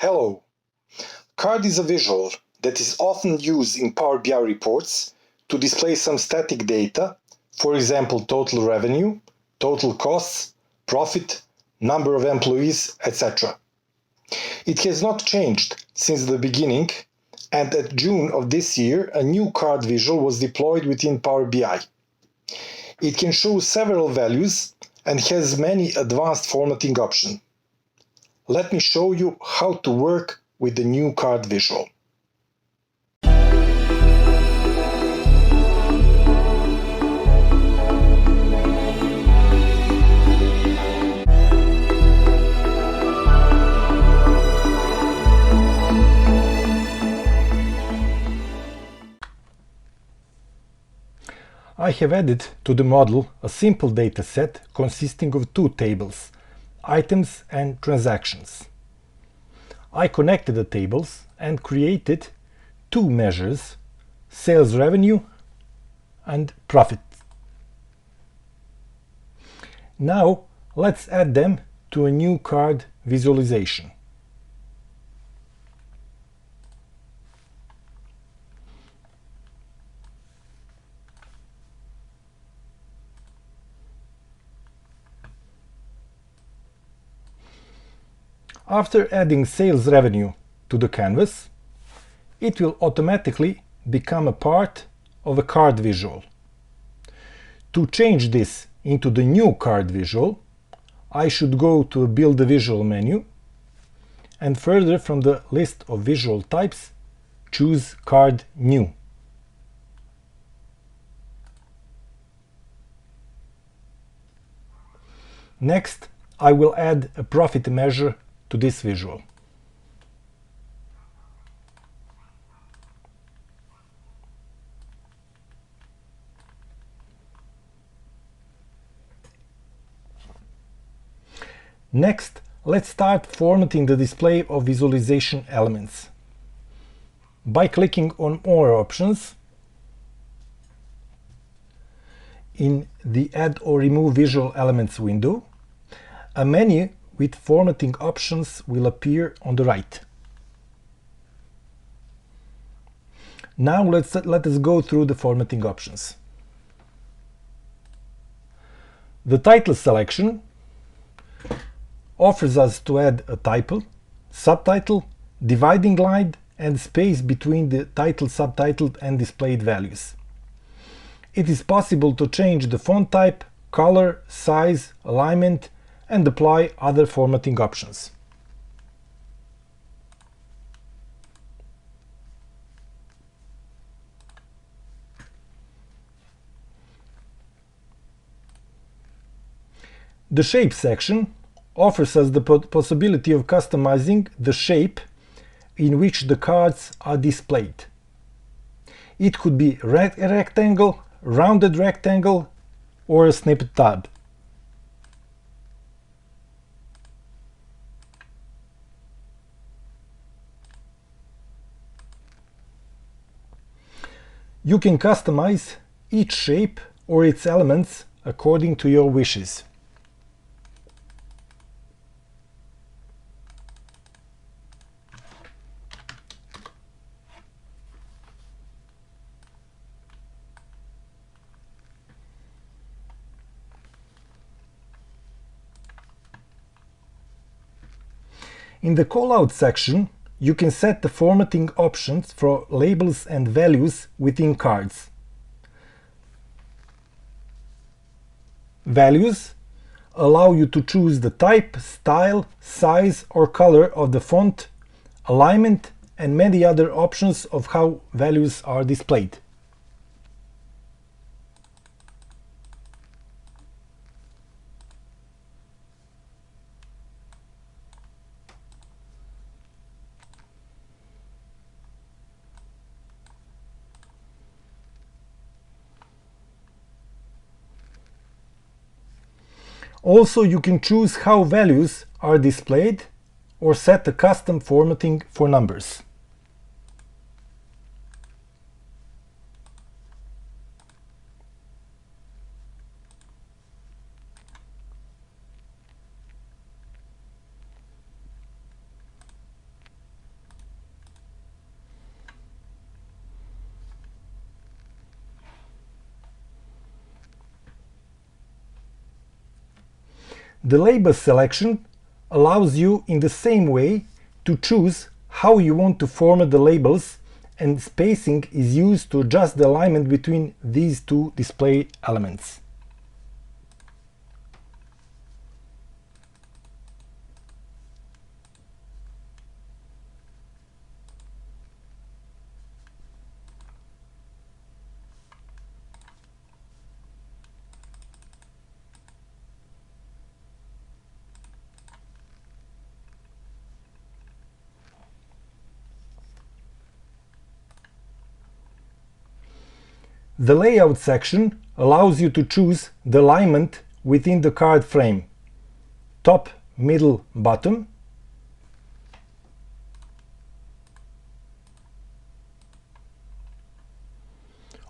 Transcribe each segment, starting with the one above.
Hello. Card is a visual that is often used in Power BI reports to display some static data, for example, total revenue, total costs, profit, number of employees, etc. It has not changed since the beginning, and at June of this year, a new card visual was deployed within Power BI. It can show several values and has many advanced formatting options. Let me show you how to work with the new card visual. I have added to the model a simple dataset consisting of two tables, items and transactions. I connected the tables and created two measures, sales revenue and profit. Now let's add them to a new card visualization. After adding sales revenue to the canvas, it will automatically become a part of a card visual. To change this into the new card visual, I should go to Build a Visual menu and further from the list of visual types, choose Card New. Next, I will add a profit measure to this visual. Next, let's start formatting the display of visualization elements. By clicking on More options, in the Add or Remove Visual Elements window, a menu with formatting options will appear on the right. Now let us go through the formatting options. The title selection offers us to add a title, subtitle, dividing line and space between the title, subtitle and displayed values. It is possible to change the font type, color, size, alignment and apply other formatting options. The Shape section offers us the possibility of customizing the shape in which the cards are displayed. It could be a rectangle, rounded rectangle, or a snippet tab. You can customize each shape or its elements according to your wishes. In the callout section, you can set the formatting options for labels and values within cards. Values allow you to choose the type, style, size or color of the font, alignment and many other options of how values are displayed. Also, you can choose how values are displayed or set a custom formatting for numbers. The label selection allows you in the same way to choose how you want to format the labels, and spacing is used to adjust the alignment between these two display elements. The layout section allows you to choose the alignment within the card frame: top, middle, bottom.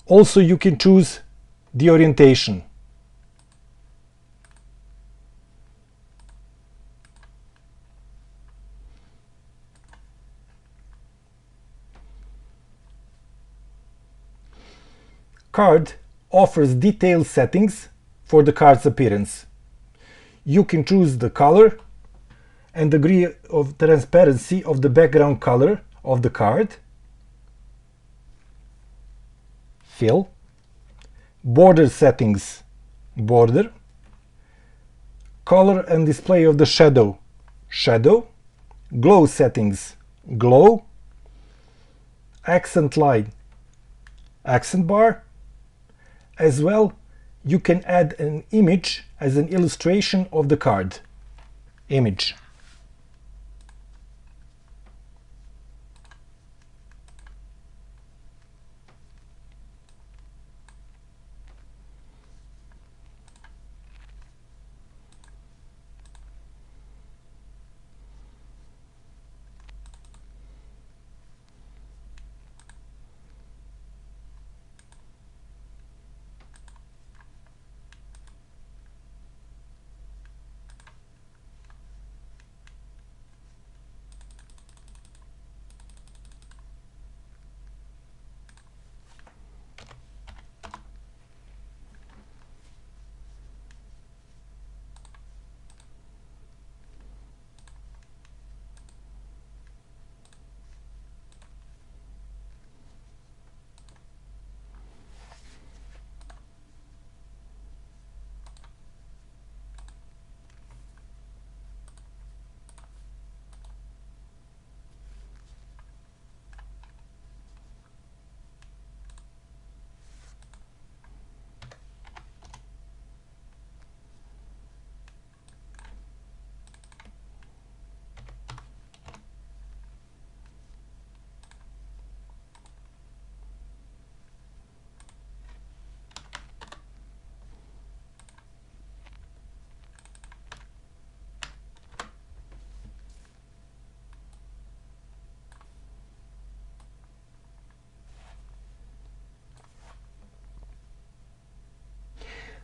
Also, you can choose the orientation. Card offers detailed settings for the card's appearance. You can choose the color and degree of transparency of the background color of the card, fill, border settings, border, color and display of the shadow, shadow, glow settings, glow, accent line, accent bar. As well, you can add an image as an illustration of the card. Image.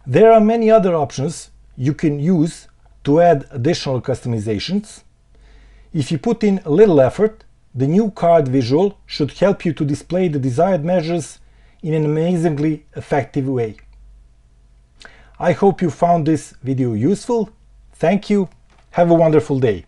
There are many other options you can use to add additional customizations. If you put in a little effort, the new card visual should help you to display the desired measures in an amazingly effective way. I hope you found this video useful. Thank you. Have a wonderful day.